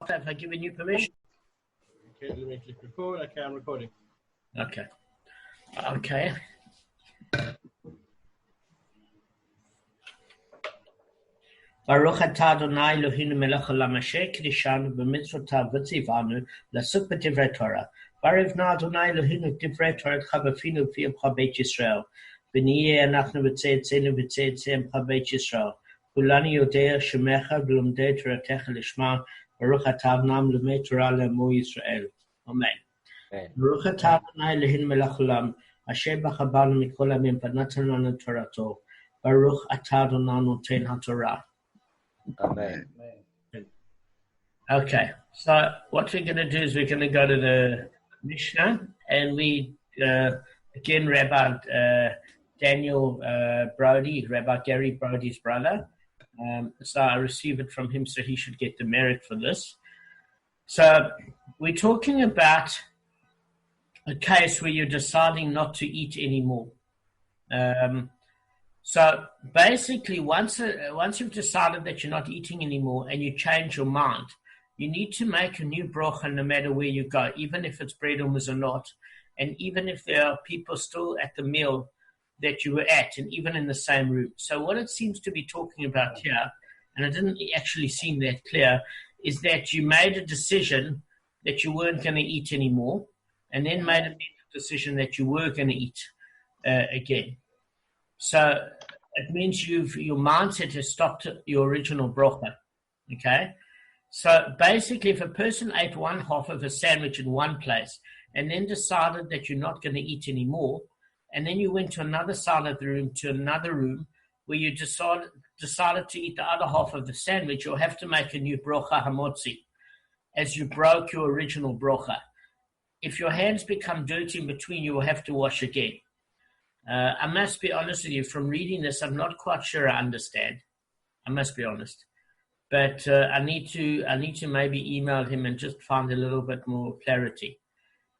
Have I given you permission? Okay, let me click record. Okay, I'm recording. Okay. Baruch atah Adonai Eloheinu melech haolam asher kiddushanu b'mitzvotav v'tzivanu la'asok b'divrei Torah. Barivna Adonai Eloheinu et divrei Toratcha b'finu pi Amcha Beit Yisrael. V'niyeh anachnu v'tzeitzenu v'tzeitzei Amcha Beit Yisrael. Kulani yodea shemecha v'lomdei Toratecha lishma. Baruch atah Adonai l'mei Torah le'amo Yisrael. Amen. Baruch atah Adonai Eloheinu melech haolam asher b'chabanu mikol hamim v'natan lanu Torato. Baruch atah Adonai noten haTorah. Amen. Okay, so what we're going to do is we're going to go to the Mishnah, and we again Rabbi Daniel Brody, Rabbi Gary Brody's brother. So I received it from him, so he should get the merit for this. So we're talking about a case where you're deciding not to eat anymore. So basically, once you've decided that you're not eating anymore and you change your mind, you need to make a new bracha no matter where you go, even if it's bread or mizonot, and even if there are people still at the meal that you were at, and even in the same room. So what it seems to be talking about here, and I didn't actually seem that clear, is that you made a decision that you weren't going to eat anymore, and then made a decision that you were going to eat again. So it means your mindset has stopped your original bracha. Okay? So basically, if a person ate one half of a sandwich in one place and then decided that you're not going to eat anymore, and then you went to another side of the room, to another room, where you decided to eat the other half of the sandwich, you'll have to make a new bracha hamotzi, as you broke your original bracha. If your hands become dirty in between, you will have to wash again. I must be honest with you, from reading this, I'm not quite sure I understand. I must be honest. But I need to maybe email him and just find a little bit more clarity.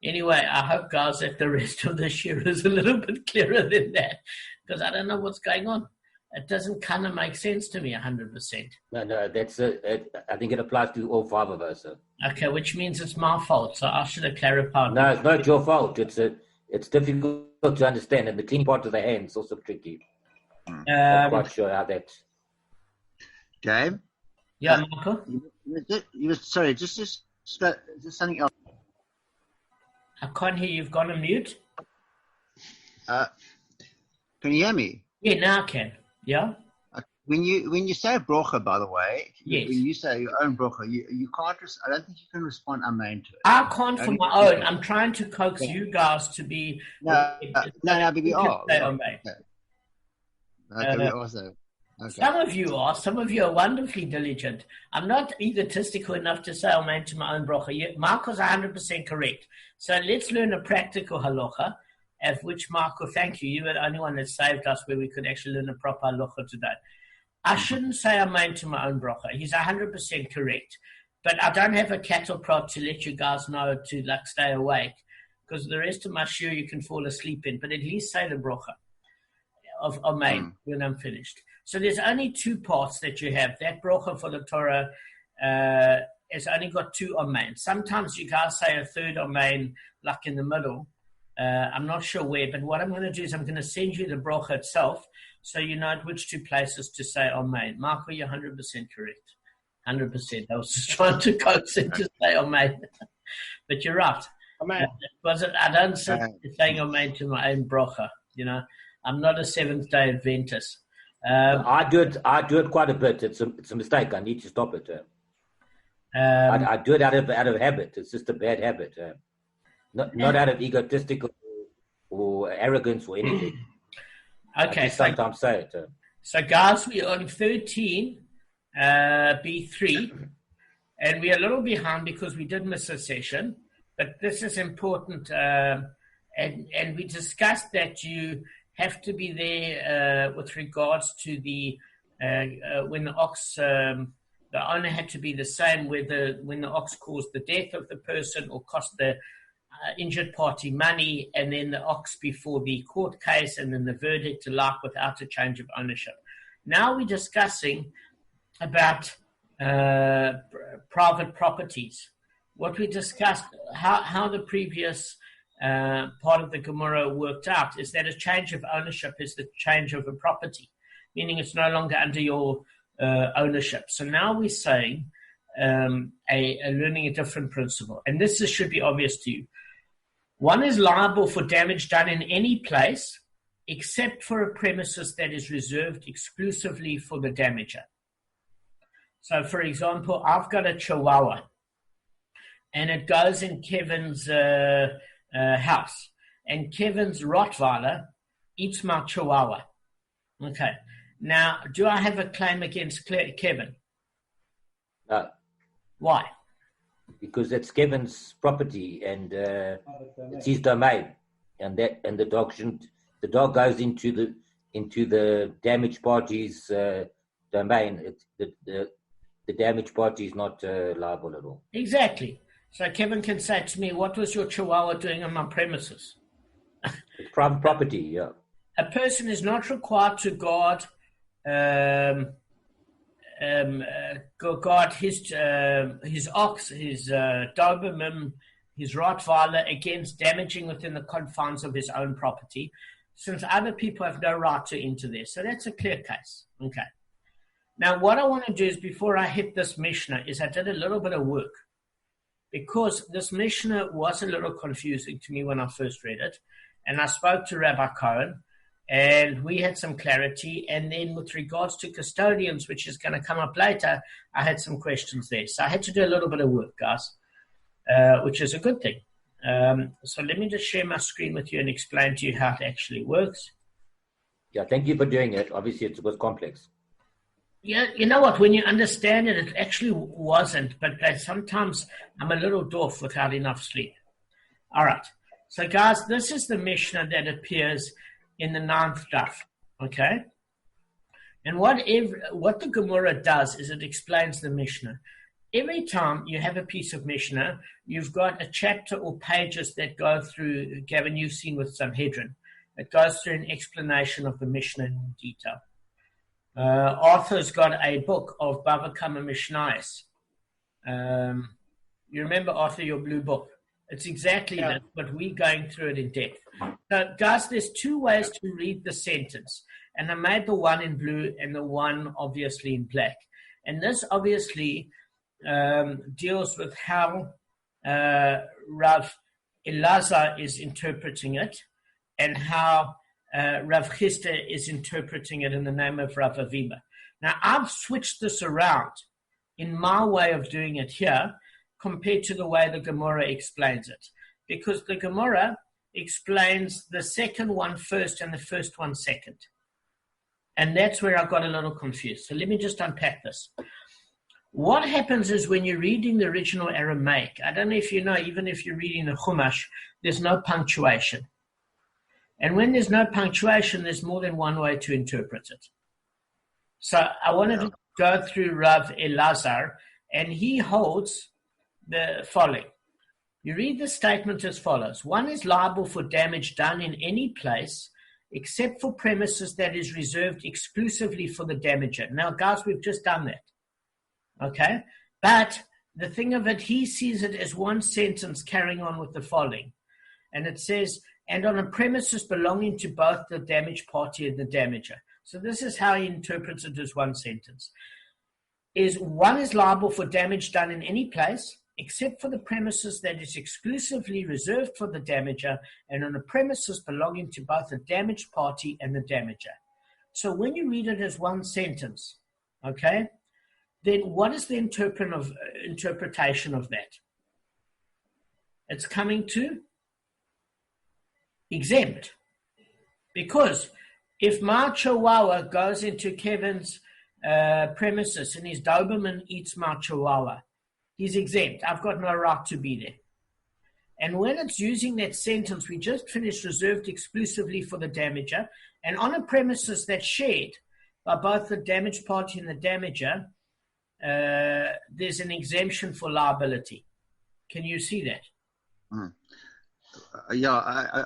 Anyway, I hope, guys, that the rest of this year is a little bit clearer than that, because I don't know what's going on. It doesn't kind of make sense to me 100%. No, that's I think it applies to all five of us. Okay, which means it's my fault, so I should have clarified. No, it's not your fault. It's difficult to understand, and the clean part of the hand is also tricky. I'm quite sure how that. Dave? Yeah, Michael? Sorry, just something else. I can't hear you. You've gone on mute. Can you hear me? Yeah, now I can. Yeah? When you say bracha, by the way, yes. When you say your own bracha, you can't. I don't think you can respond amen to it. I can't for my own. I'm trying to coax you guys to be. No, but we are. Okay, we also. Okay. Some of you are wonderfully diligent. I'm not egotistical enough to say amen to my own bracha. Marco's 100% correct. So let's learn a practical halacha, of which, Marco, thank you. You were the only one that saved us where we could actually learn a proper halacha today. I shouldn't say amen to my own bracha. He's 100% correct. But I don't have a cattle prod to let you guys know to stay awake, because the rest of my shiur you can fall asleep in. But at least say the bracha of amen when I'm finished. So there's only two parts that you have. That bracha for the Torah has only got two amen. Sometimes you guys say a third amen, like in the middle. I'm not sure where, but what I'm going to do is I'm going to send you the bracha itself, so you know at which two places to say amen. Marco, you're 100% correct. 100%. I was just trying to coax it to say amen. But you're right. Amen. I don't say saying amen to my own bracha. I'm not a Seventh-day Adventist. I do it quite a bit. It's a mistake. I need to stop it. I do it out of habit. It's just a bad habit. Not out of egotistical or arrogance or anything. Okay. I sometimes say it. So, guys, we're on 13, B3, and we're a little behind because we did miss a session, but this is important. And we discussed that you have to be there with regards to the when the ox, the owner had to be the same whether when the ox caused the death of the person or cost the injured party money, and then the ox before the court case, and then the verdict alike without a change of ownership. Now we're discussing about private properties. What we discussed, how the previous part of the Gemara worked out, is that a change of ownership is the change of a property, meaning it's no longer under your ownership. So now we're saying, learning a different principle, and this should be obvious to you. One is liable for damage done in any place except for a premises that is reserved exclusively for the damager. So, for example, I've got a Chihuahua, and it goes in Kevin's house, and Kevin's Rottweiler eats my Chihuahua. Okay. Now, do I have a claim against Kevin? No. Why? Because it's Kevin's property and it's his domain, and the dog shouldn't. The dog goes into the damaged party's domain. The damaged party is not liable at all. Exactly. So Kevin can say to me, "What was your Chihuahua doing on my premises?" It's private property. Yeah. A person is not required to guard his ox, his Doberman, his Rottweiler against damaging within the confines of his own property, since other people have no right to enter there. So that's a clear case. Okay. Now, what I want to do is, before I hit this Mishnah, is I did a little bit of work, because this Mishnah was a little confusing to me when I first read it, and I spoke to Rabbi Cohen, and we had some clarity. And then with regards to custodians, which is going to come up later, I had some questions there. So I had to do a little bit of work, guys, which is a good thing. So let me just share my screen with you and explain to you how it actually works. Yeah, thank you for doing it. Obviously, it was complex. Yeah, you know what? When you understand it, it actually wasn't. But sometimes I'm a little dwarf without enough sleep. All right. So, guys, this is the Mishnah that appears in the 9th daf, okay? And what the Gemara does is it explains the Mishnah. Every time you have a piece of Mishnah, you've got a chapter or pages that go through, Gavin, you've seen with Sanhedrin, it goes through an explanation of the Mishnah in detail. Arthur's got a book of Bava Kamma Mishnayos. You remember, Arthur, your blue book? It's exactly that, but we're going through it in depth. So, guys, there's 2 ways to read the sentence, and I made the one in blue and the one obviously in black. And this obviously deals with how Rav Elazar is interpreting it, and how Rav Chisda is interpreting it in the name of Rav Aviva. Now, I've switched this around in my way of doing it here, compared to the way the Gemara explains it. Because the Gemara explains the second one first and the first one second. And that's where I got a little confused. So let me just unpack this. What happens is, when you're reading the original Aramaic, I don't know if you know, even if you're reading the Chumash, there's no punctuation. And when there's no punctuation, there's more than one way to interpret it. So I wanted to go through Rav Elazar, and he holds the following. You read the statement as follows. One is liable for damage done in any place except for premises that is reserved exclusively for the damager. Now, guys, we've just done that. Okay? But the thing of it, he sees it as one sentence carrying on with the following. And it says, and on a premises belonging to both the damaged party and the damager. So this is how he interprets it as one sentence. One is liable for damage done in any place except for the premises that is exclusively reserved for the damager, and on a premises belonging to both the damaged party and the damager. So when you read it as one sentence, okay, then what is the interpretation of that? It's coming to exempt. Because if my Chihuahua goes into Kevin's premises and his Doberman eats my Chihuahua, he's exempt. I've got no right to be there. And when it's using that sentence, we just finished reserved exclusively for the damager, and on a premises that's shared by both the damaged party and the damager, there's an exemption for liability. Can you see that? Yeah,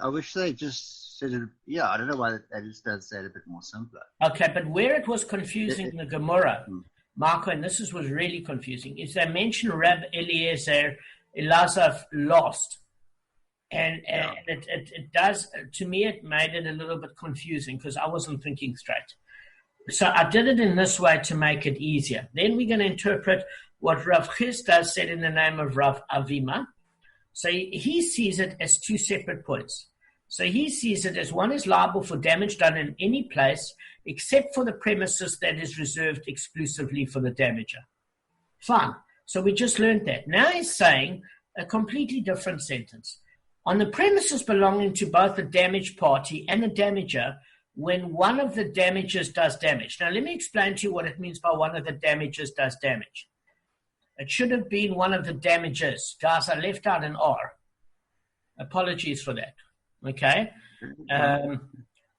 I wish they just said it. Yeah, I don't know why they just don't say it a bit more simpler. Okay, but where it was confusing in the Gemara, Marco, and this was really confusing, is they mention Rab Elazar lost. And it does, to me, it made it a little bit confusing because I wasn't thinking straight. So I did it in this way to make it easier. Then we're going to interpret what Rav Chisda said in the name of Rav Avima. So he sees it as two separate points. So he sees it as one is liable for damage done in any place except for the premises that is reserved exclusively for the damager. Fine. So we just learned that. Now he's saying a completely different sentence. On the premises belonging to both the damaged party and the damager, when one of the damagers does damage. Now, let me explain to you what it means by one of the damagers does damage. It should have been one of the damagers. Guys, I left out an R. Apologies for that. Okay?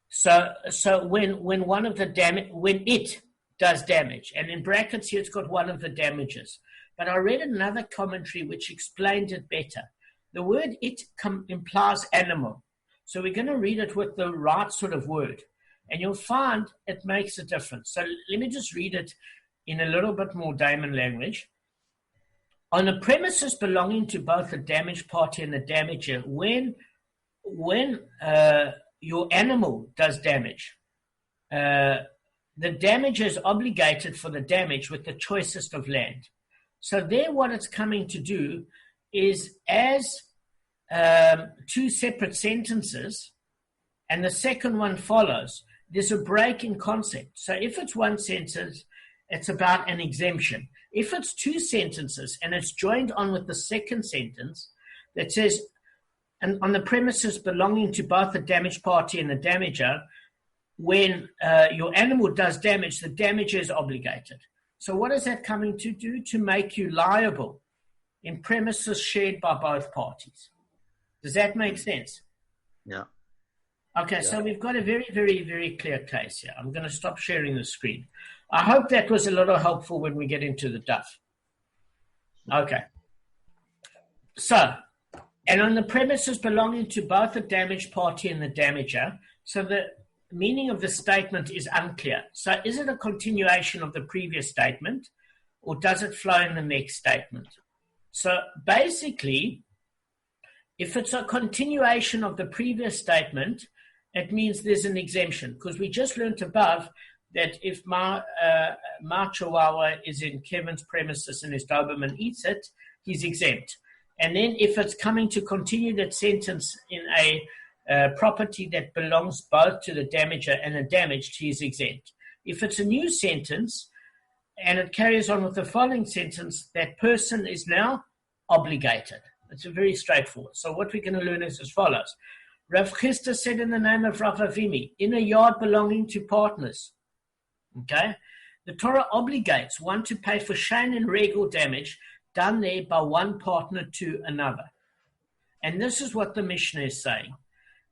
So when one of the when it does damage, and in brackets here it's got one of the damagers. But I read another commentary which explained it better. The word it implies animal. So we're going to read it with the right sort of word. And you'll find it makes a difference. So let me just read it in a little bit more Damon language. On the premises belonging to both the damaged party and the damager, when your animal does damage, the damager is obligated for the damage with the choicest of land. So there what it's coming to do is as two separate sentences, and the second one follows, there's a break in concept. So if it's one sentence, it's about an exemption. If it's two sentences and it's joined on with the second sentence that says, and on the premises belonging to both the damaged party and the damager, when your animal does damage, the damager is obligated. So what is that coming to do? To make you liable in premises shared by both parties. Does that make sense? Yeah. Okay, yeah. So we've got a very, very, very clear case here. I'm going to stop sharing the screen. I hope that was a little helpful when we get into the duff. Okay. So, and on the premises belonging to both the damaged party and the damager, so the meaning of the statement is unclear. So is it a continuation of the previous statement, or does it flow in the next statement? So basically, if it's a continuation of the previous statement, it means there's an exemption, because we just learned above that if my chihuahua is in Kevin's premises and his Doberman eats it, he's exempt. And then if it's coming to continue that sentence in a property that belongs both to the damager and the damaged, he's exempt. If it's a new sentence and it carries on with the following sentence, that person is now obligated. It's very straightforward. So what we're going to learn is as follows. Rav Chisda said in the name of Rav Avimi, in a yard belonging to partners, okay, the Torah obligates one to pay for shein and regal damage done there by one partner to another. And this is what the Mishnah is saying.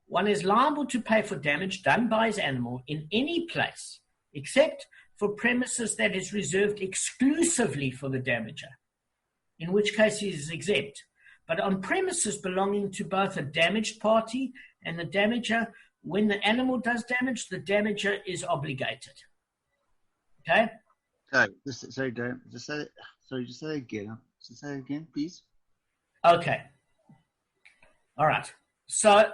One is liable to pay for damage done by his animal in any place, except for premises that is reserved exclusively for the damager, in which case he is exempt. But on premises belonging to both a damaged party and the damager, when the animal does damage, the damager is obligated. Okay? Sorry, Darren. Just say it again. Just say it again, please. Okay. All right. So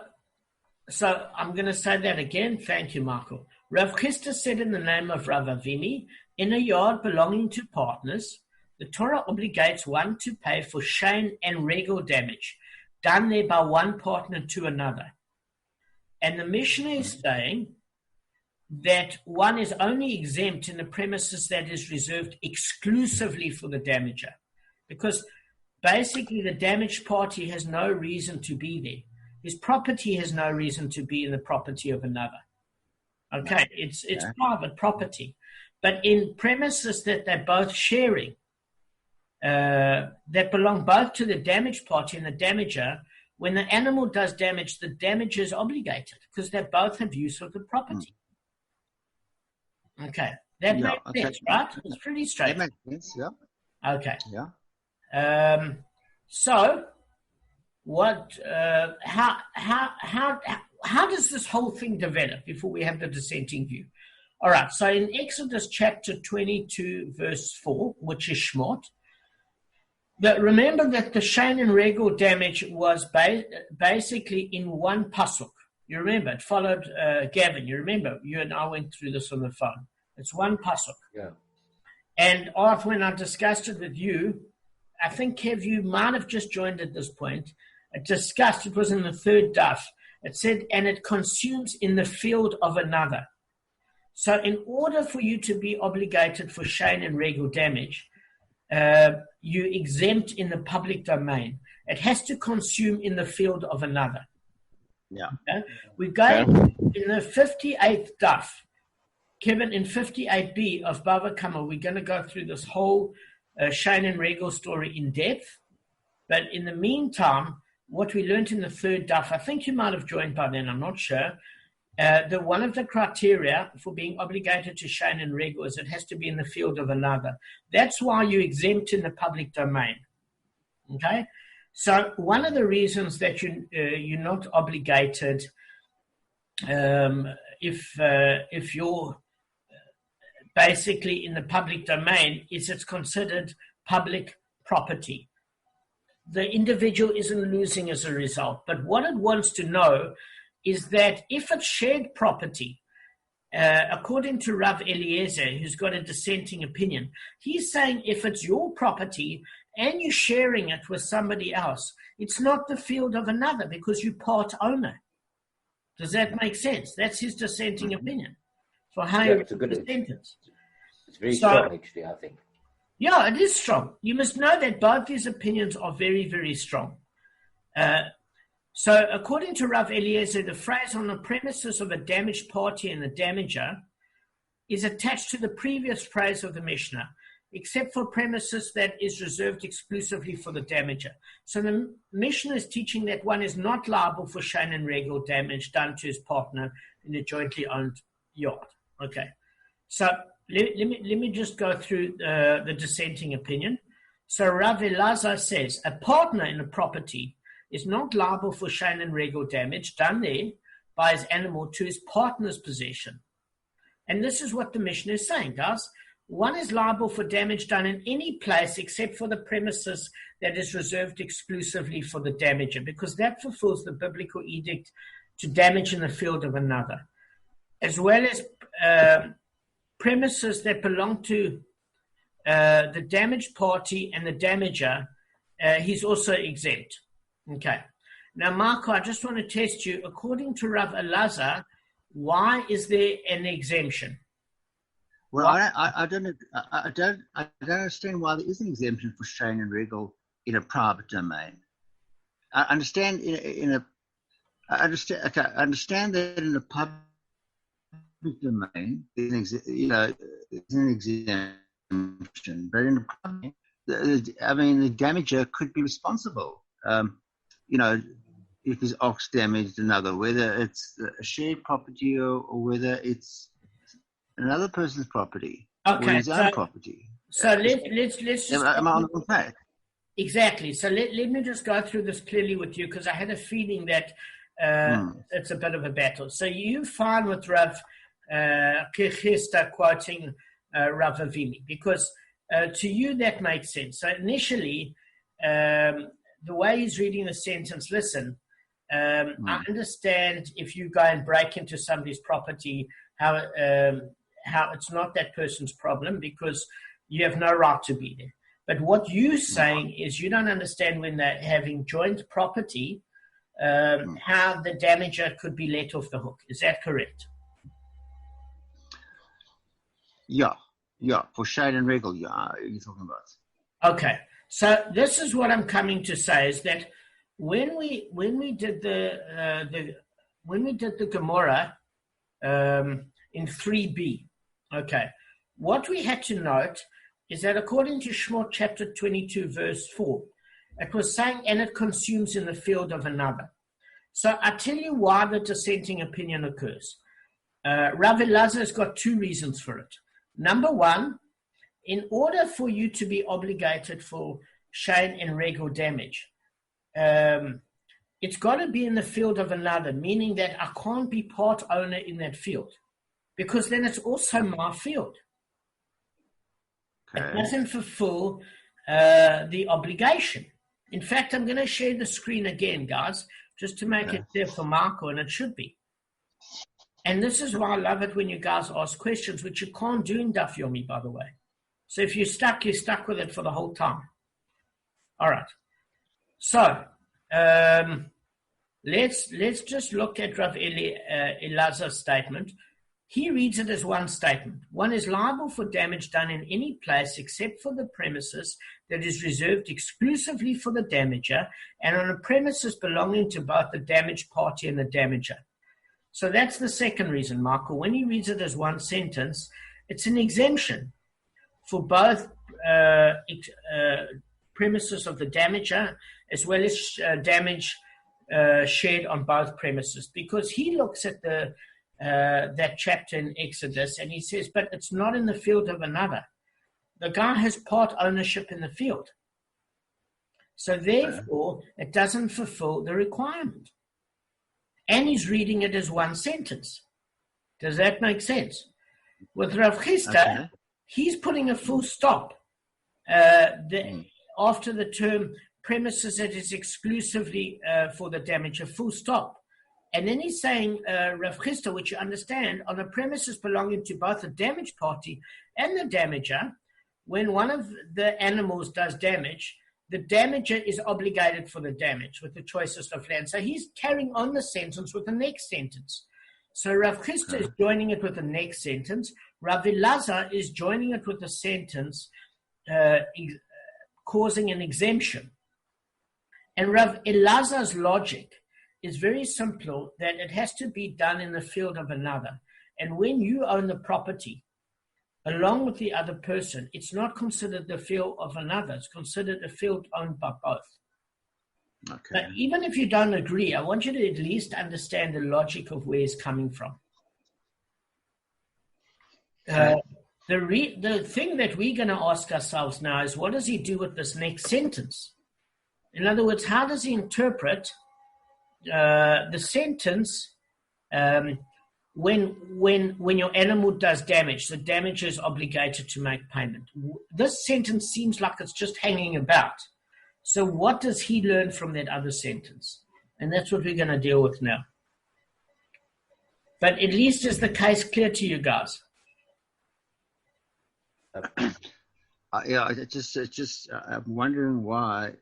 I'm going to say that again. Thank you, Marco. Rav Chisda said in the name of Rav Avimi, in a yard belonging to partners, the Torah obligates one to pay for shein and regal damage done there by one partner to another. And the Mishnah is saying that one is only exempt in the premises that is reserved exclusively for the damager, because basically the damaged party has no reason to be there. His property has no reason to be in the property of another. Okay, it's private property. But in premises that they're both sharing, that belong both to the damaged party and the damager, when the animal does damage, the damager is obligated because they both have use of the property. Okay, that makes sense, right? It's pretty straight. That makes sense, yeah. Okay. Yeah. So, what? How does this whole thing develop before we have the dissenting view? All right, so in Exodus chapter 22, verse 4, which is Shmot, remember that the Shein and Regel damage was basically in one pasuk. You remember, it followed Gavin. You remember, you and I went through this on the phone. It's one pasuk. Yeah. And when I discussed it with you, I think, Kev, you might have just joined at this point. It was in the third daf. It said, and it consumes in the field of another. So in order for you to be obligated for Shein and Regel damage, you exempt in the public domain. It has to consume in the field of another. Yeah. Okay? We're going in the 58th daf. Kevin, in 58b of Bava Kamma, we're going to go through this whole Shein and Regel story in depth. But in the meantime, what we learned in the third daf, I think you might have joined by then, I'm not sure. One of the criteria for being obligated to Shein and Regel is it has to be in the field of another. That's why you exempt in the public domain. Okay? So one of the reasons that you're not obligated if you're basically in the public domain is it's considered public property. The individual isn't losing as a result. But what it wants to know is that if it's shared property, according to Rav Eliezer, who's got a dissenting opinion, he's saying if it's your property and you're sharing it with somebody else, it's not the field of another because you're part owner. Does that make sense? That's his dissenting opinion. For how it's a good sentence. It's very strong, actually, I think. Yeah, it is strong. You must know that both these opinions are very, very strong. So according to Rav Eliezer, the phrase on the premises of a damaged party and the damager is attached to the previous phrase of the Mishnah, except for premises that is reserved exclusively for the damager. So the Mishnah is teaching that one is not liable for Shein and Regel damage done to his partner in a jointly owned yard. Okay. So let me just go through the dissenting opinion. So Rav Elazar says a partner in a property is not liable for Shein and Regel damage done there by his animal to his partner's possession. And this is what the Mishnah is saying, guys. One is liable for damage done in any place except for the premises that is reserved exclusively for the damager, because that fulfills the biblical edict to damage in the field of another, as well as premises that belong to the damaged party and the damager. He's also exempt. Okay. Now, Marco, I just want to test you. According to Rav Elazar, why is there an exemption? Well, I don't understand why there is an exemption for Shein and Regel in a private domain. I understand I understand that in a public domain there's an exemption, but in a private, the damager could be responsible. If his ox damaged another, whether it's a shared property or whether it's another person's property, or his own property. So let's just. Am I on the track? Exactly. So let me just go through this clearly with you, because I had a feeling that it's a bit of a battle. So you find with Rav Kirchista quoting Rav Avimi, because to you that makes sense. So initially, the way he's reading the sentence, listen, I understand if you go and break into somebody's property, how it's not that person's problem because you have no right to be there. But what you're saying is you don't understand when they're having joint property, how the damager could be let off the hook. Is that correct? Yeah. For Shein and Regel, you're talking about. Okay. So this is what I'm coming to say is that when we did the Gemara in 3b, okay, what we had to note is that according to Shmot chapter 22 verse 4, it was saying, and it consumes in the field of another. So I tell you why the dissenting opinion occurs. Rav Elazar has got two reasons for it. Number one, in order for you to be obligated for Shein and Regel damage, it's got to be in the field of another, meaning that I can't be part owner in that field. because then it's also my field. Okay. It doesn't fulfill the obligation. In fact, I'm going to share the screen again, guys, just to make it clear for Marco, and it should be. And this is why I love it when you guys ask questions, which you can't do in Daf Yomi, by the way. So if you're stuck with it for the whole time. All right. So let's just look at Rav Elazar's statement. He reads it as one statement. One is liable for damage done in any place except for the premises that is reserved exclusively for the damager and on a premises belonging to both the damaged party and the damager. So that's the second reason, Michael. When he reads it as one sentence, it's an exemption for both premises of the damager as well as damage shared on both premises, because he looks at that chapter in Exodus and he says, but it's not in the field of another. The guy has part ownership in the field. So therefore, it doesn't fulfill the requirement. And he's reading it as one sentence. Does that make sense? With Rav Chisda, he's putting a full stop after the term premises that is exclusively for the damager, full stop. And then he's saying, Rav Chisda, which you understand, on a premises belonging to both the damaged party and the damager, when one of the animals does damage, the damager is obligated for the damage with the choicest of land. So he's carrying on the sentence with the next sentence. So Rav Chisda is joining it with the next sentence. Rav Elazar is joining it with the sentence causing an exemption. And Rav Elazar's logic is very simple, that it has to be done in the field of another. And when you own the property, along with the other person, it's not considered the field of another. It's considered a field owned by both. Okay. But even if you don't agree, I want you to at least understand the logic of where it's coming from. The thing that we're going to ask ourselves now is, what does he do with this next sentence? In other words, how does he interpret the sentence when your animal does damage, the damager is obligated to make payment? This sentence seems like it's just hanging about. So what does he learn from that other sentence? And that's what we're going to deal with now. But at least is the case clear to you guys? Yeah, it's just I'm wondering why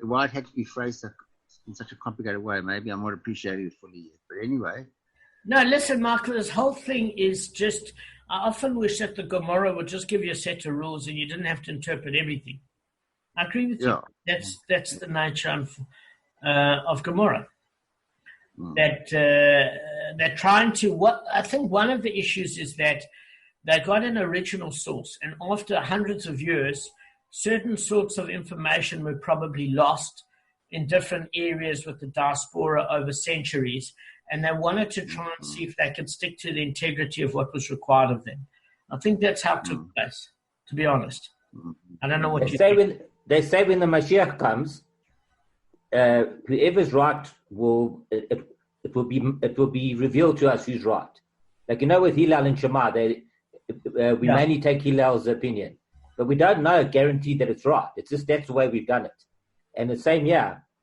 why it had to be phrased in such a complicated way. Maybe I'm not appreciating it fully yet. But anyway. No, listen, Michael, this whole thing is just, I often wish that the Gemara would just give you a set of rules and you didn't have to interpret everything. I agree with you. That's the nature of Gemara. That trying to, I think one of the issues is that they got an original source, and after hundreds of years, certain sorts of information were probably lost in different areas with the diaspora over centuries, and they wanted to try and see if they could stick to the integrity of what was required of them. I think that's how it took place, to be honest. I don't know what you think. They say when the Mashiach comes, whoever's right it will be revealed to us who's right. Like, with Hillel and Shema, we mainly take Hillel's opinion, but we don't know guaranteed that it's right. It's just that's the way we've done it. And the same,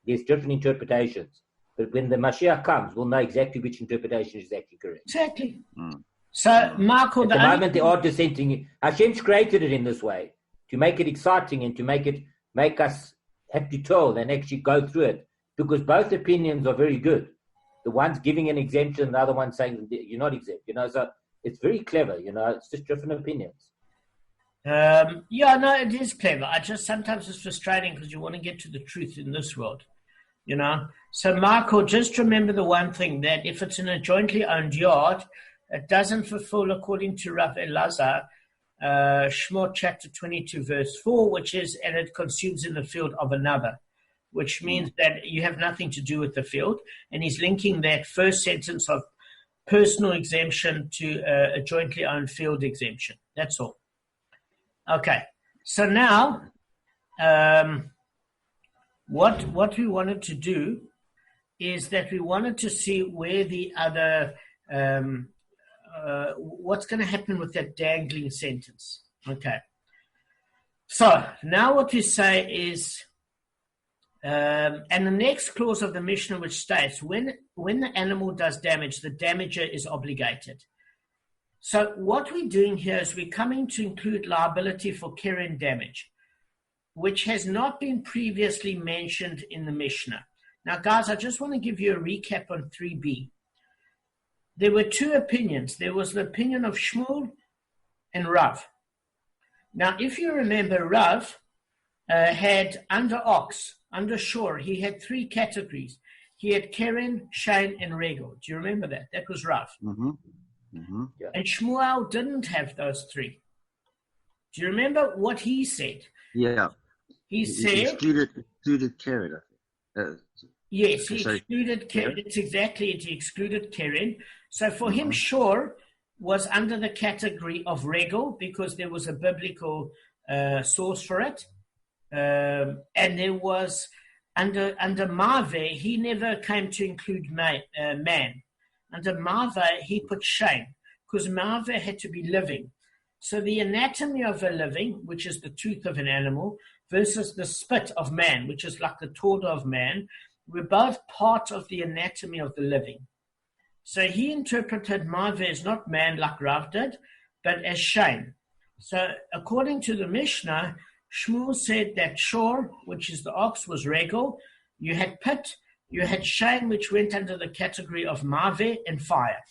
there's different interpretations. But when the Mashiach comes, we'll know exactly which interpretation is actually correct. Exactly. So, Marco, at the moment they are dissenting. Hashem's created it in this way to make it exciting and to make us have to toil and actually go through it, because both opinions are very good. The one's giving an exemption, the other one's saying you're not exempt. So it's very clever. It's just different opinions. It is clever. I just sometimes it's frustrating because you want to get to the truth in this world. So, Marco, just remember the one thing, that if it's in a jointly owned yard, it doesn't fulfill, according to Rav Elazar, Shemot chapter 22, verse 4, which is, and it consumes in the field of another, which means that you have nothing to do with the field. And he's linking that first sentence of personal exemption to a jointly owned field exemption. That's all. Okay. So now, what we wanted to do is that we wanted to see where the other, what's going to happen with that dangling sentence. Okay. So now what we say is, and the next clause of the Mishnah which states, when the animal does damage, the damager is obligated. So what we're doing here is we're coming to include liability for keren damage, which has not been previously mentioned in the Mishnah. Now, guys, I just want to give you a recap on 3b. There were two opinions. There was the opinion of Shmuel and Rav. Now, if you remember, Rav had under ox, under shore, he had three categories. He had keren, shane, and regel. Do you remember that? That was Rav. Mm-hmm. Mm-hmm. Yeah. And Shmuel didn't have those three. Do you remember what he said? Yeah. He said... Excluded keren. Yes, he excluded keren. It's exactly it. He excluded keren. So for him, shore was under the category of regel because there was a biblical source for it. And there was, under Mave, he never came to include man. Under Mave, he put shame because Mave had to be living. So the anatomy of a living, which is the tooth of an animal, versus the spit of man, which is like the torda of man, were both part of the anatomy of the living. So he interpreted Mave as not man like Rav did, but as shame. So according to the Mishnah, Shmuel said that shore, which is the ox, was regel. You had pit, you had shame, which went under the category of Mave and fire.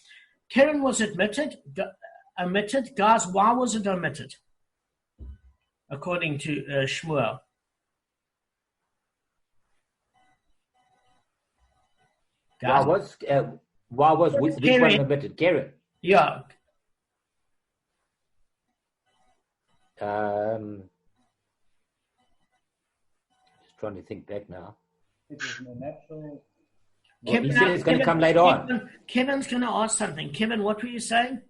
Keren was omitted. Guys, why was it omitted? According to Shmuel. Guys, why was which one omitted? Keren. Yeah. Just trying to think back now. It was more natural. Well, he said it's going to come later on. Kevin's going to ask something. Kevin, what were you saying?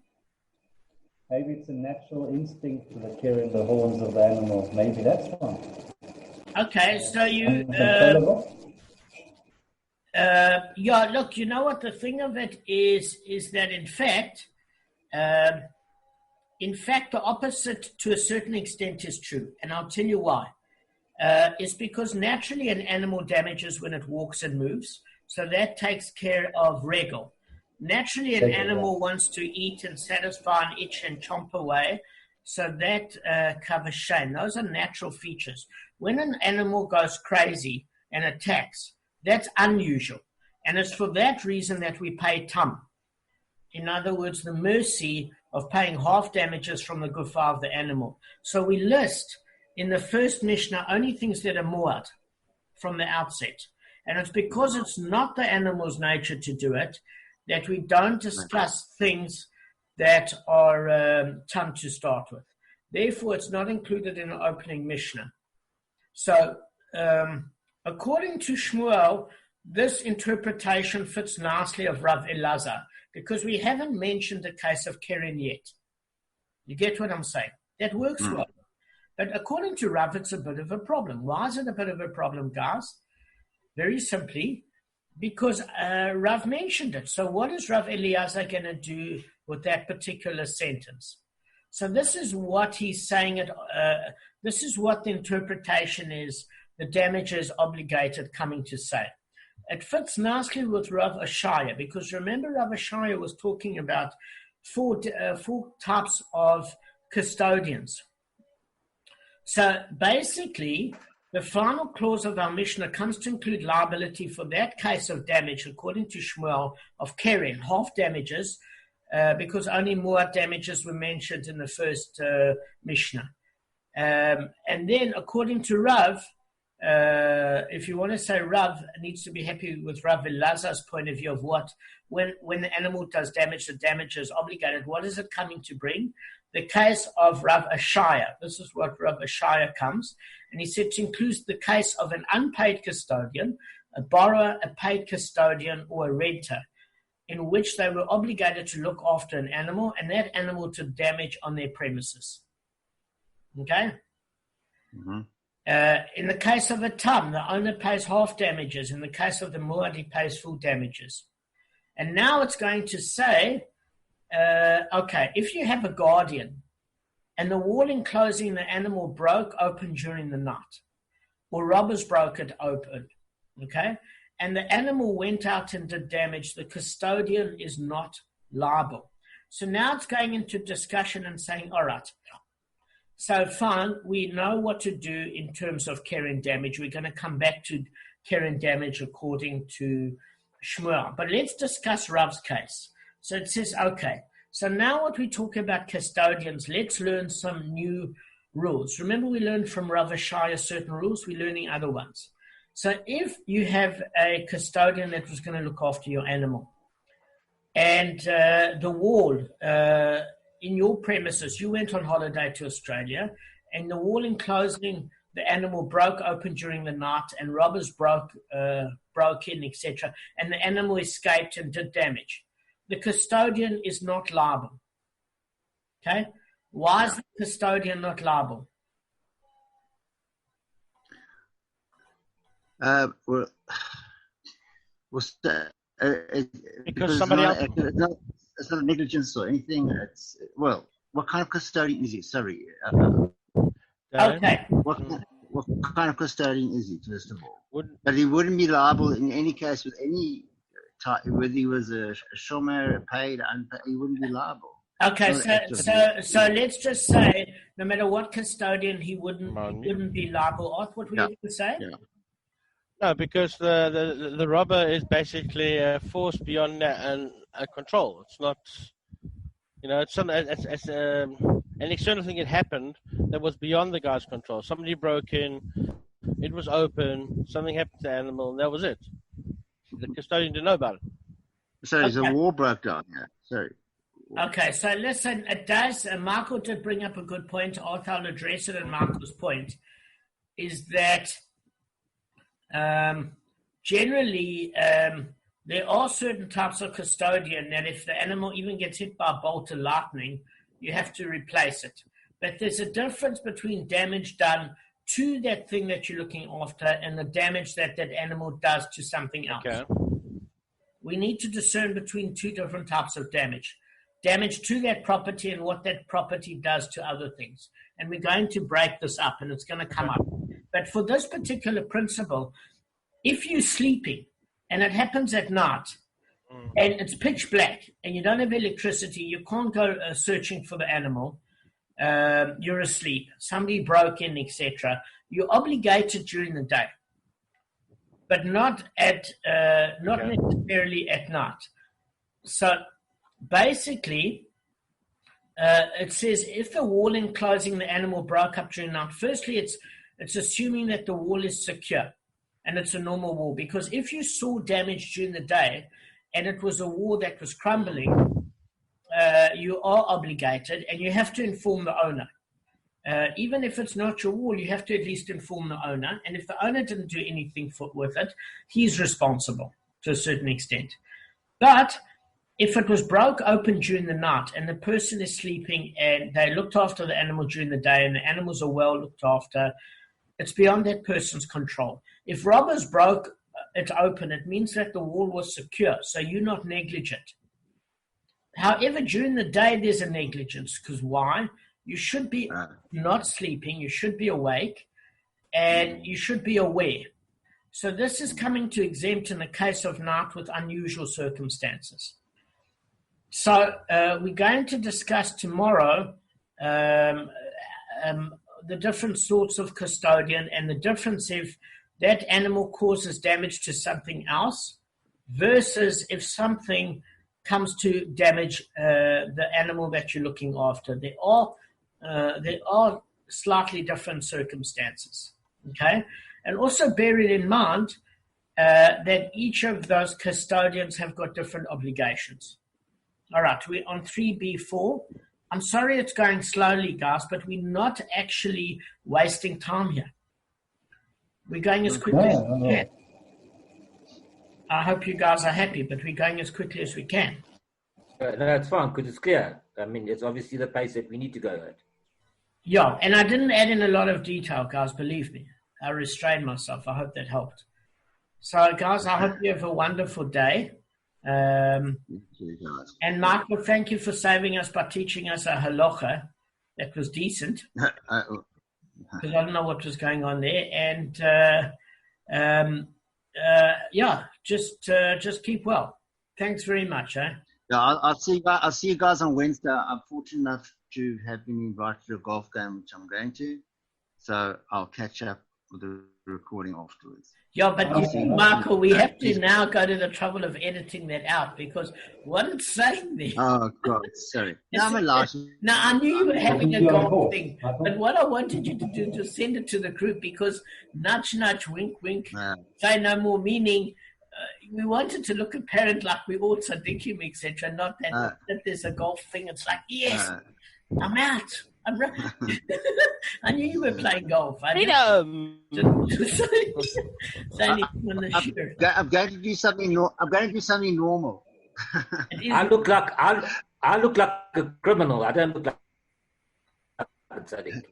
Maybe it's a natural instinct to the keren, the horns of the animal. Maybe that's one. Okay, so you... yeah, look, you know what the thing of it is that in fact, the opposite to a certain extent is true. And I'll tell you why. It's because naturally an animal damages when it walks and moves. So that takes care of regel. Naturally, an animal wants to eat and satisfy and itch and chomp away. So that covers shame. Those are natural features. When an animal goes crazy and attacks, that's unusual. And it's for that reason that we pay tam. In other words, the mercy of paying half damages from the gufa of the animal. So we list in the first Mishnah only things that are muad from the outset. And it's because it's not the animal's nature to do it that we don't discuss things that are tam to start with. Therefore, it's not included in the opening Mishnah. So, according to Shmuel, this interpretation fits nicely of Rav Elazar because we haven't mentioned the case of keren yet. You get what I'm saying? That works well. But according to Rav, it's a bit of a problem. Why is it a bit of a problem, guys? Very simply, because Rav mentioned it. So what is Rav Eliezer going to do with that particular sentence? So this is what he's saying. This is what the interpretation is, the damager is obligated coming to say. It fits nicely with Rav Ashaya, because remember Rav Ashaya was talking about four types of custodians. So basically, the final clause of our Mishnah comes to include liability for that case of damage, according to Shmuel, of keren, half damages, because only muad damages were mentioned in the first Mishnah. And then, according to Rav, if you want to say Rav needs to be happy with Rav Elazar's point of view of what, when the animal does damage, the damager is obligated. What is it coming to bring? The case of Rav Ashaya. This is what Rav Ashaya comes. And he said to include the case of an unpaid custodian, a borrower, a paid custodian, or a renter, in which they were obligated to look after an animal, and that animal took damage on their premises. Okay? Mm-hmm. In the case of a tam, the owner pays half damages. In the case of the muad, he pays full damages. And now it's going to say, okay, if you have a guardian and the wall enclosing the animal broke open during the night, or robbers broke it open, okay, and the animal went out and did damage, the custodian is not liable. So now it's going into discussion and saying, all right, so fine, we know what to do in terms of care and damage. We're going to come back to care and damage according to Shmuel. But let's discuss Rav's case. So it says, okay, so now what we talk about custodians, let's learn some new rules. Remember, we learned from Rav Shaya certain rules, we're learning other ones. So if you have a custodian that was going to look after your animal, and the wall in your premises, you went on holiday to Australia, and the wall enclosing the animal broke open during the night, and robbers broke in, etc., and the animal escaped and did damage. The custodian is not liable. Okay? Why is the custodian not liable? Because somebody else. It's not negligence or anything. It's what kind of custodian is he? Sorry. Okay. What kind of custodian is he? First of all, but he wouldn't be liable in any case with any type, whether he was a shomer, paid, unpaid. He wouldn't be liable. Okay, so let's just say, no matter what custodian, he wouldn't be liable. What were you going to say? Yeah. No, because the robber is basically a force beyond control. It's not, it's an external thing that happened that was beyond the guy's control. Somebody broke in, it was open, something happened to the animal, and that was it. The custodian didn't know about it. Sorry, the war broke down. Yeah, sorry. Okay, so listen, it does. Michael did bring up a good point. I'll address it. And Michael's point is that generally there are certain types of custodian that if the animal even gets hit by a bolt of lightning, you have to replace it. But there's a difference between damage done to that thing that you're looking after and the damage that animal does to something else. Okay. We need to discern between two different types of damage. Damage to that property and what that property does to other things. And we're going to break this up, and it's going to come up. But for this particular principle, if you're sleeping and it happens at night and it's pitch black and you don't have electricity, you can't go searching for the animal, you're asleep, somebody broke in, etc., you're obligated during the day, but not necessarily at night. So basically, it says if the wall enclosing the animal broke up during the night, firstly, it's assuming that the wall is secure and it's a normal wall, because if you saw damage during the day and it was a wall that was crumbling, you are obligated and you have to inform the owner. Even if it's not your wall, you have to at least inform the owner. And if the owner didn't do anything with it, he's responsible to a certain extent. But if it was broke open during the night and the person is sleeping and they looked after the animal during the day and the animals are well looked after, it's beyond that person's control. If robbers broke it open, it means that the wall was secure, so you're not negligent. However, during the day, there's a negligence, because why? You should be not sleeping, you should be awake, and you should be aware. So this is coming to exempt in the case of night with unusual circumstances. So we're going to discuss tomorrow the different sorts of custodian and the difference if that animal causes damage to something else versus if something comes to damage the animal that you're looking after. There are slightly different circumstances, okay? And also bear it in mind that each of those custodians have got different obligations. All right, we're on 3B4. I'm sorry it's going slowly, guys, but we're not actually wasting time here. We're going as quickly as we can. I hope you guys are happy, but we're going as quickly as we can. No, that's fine, because it's clear. I mean, it's obviously the pace that we need to go at. Yeah, and I didn't add in a lot of detail, guys, believe me. I restrained myself. I hope that helped. So, guys, I hope you have a wonderful day. And Michael, thank you for saving us by teaching us a halacha that was decent. Because I don't know what was going on there. And just keep well. Thanks very much. Yeah, I'll see you guys on Wednesday. I'm fortunate enough to have been invited to a golf game, which I'm going to. So I'll catch up with the recording afterwards. Yeah, but you see, Michael, we have to now go to the trouble of editing that out because what it's saying there. Oh, God, sorry. No, I'm allowed. Now, I knew you were having a golf thing, but what I wanted you to do to send it to the group because nudge, nudge, wink, wink, say no more, meaning we wanted to look apparent like we all tzaddikim, etc., not that there's a golf thing. It's like, yes, I'm out. I knew you were playing golf. Freedom. I'm going to do something. I'm going to do something normal. I look like a criminal. I don't look like a tzaddik.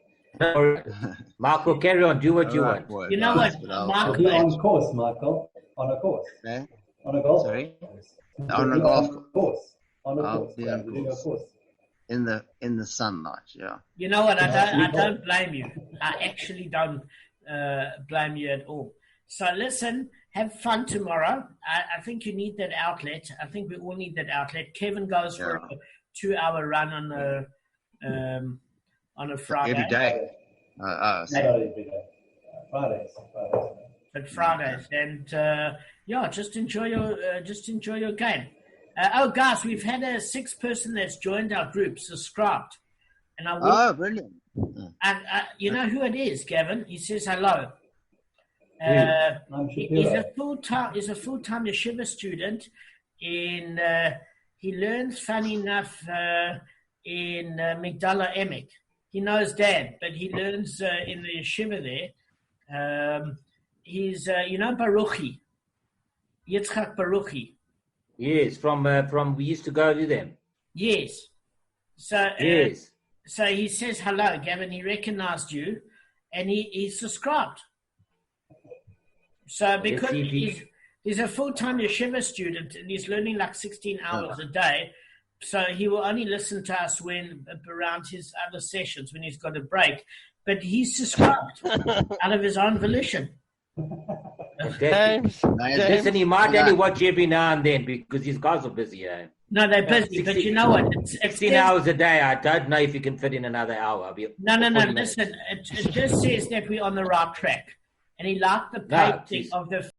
Marco, carry on. Do what you want. Boy, you know what, Marco? You're on course, Michael. On a course. Okay. On a golf. Sorry. Course. On a golf course. On a course. Yeah, of course. In the sunlight, yeah. You know what? I don't blame you. I actually don't blame you at all. So listen, have fun tomorrow. I think you need that outlet. I think we all need that outlet. Kevin goes for a 2-hour run on a Friday. Every day. Every day. Fridays. But Fridays, and just enjoy your game. Guys, we've had a 6th person that's joined our group, subscribed, and brilliant! And you know who it is, Gavin? He says hello. He's a full-time yeshiva student. He learns, funny enough, in Migdala Emek. He knows Dad, but he learns in the yeshiva there. He's Baruchi, Yitzchak Baruchi. Yes, from we used to go to them. Yes. So yes. So he says hello, Gavin. He recognized you, and he subscribed. So because he's a full-time yeshiva student and he's learning like 16 hours a day, so he will only listen to us when around his other sessions when he's got a break. But he's subscribed out of his own volition. James. Listen, he might only watch every now and then because these guys are busy. No, they're busy, but you know what? It's 16 hours a day. I don't know if you can fit in another hour. No. Listen, it just says that we're on the right track. And he liked the painting of the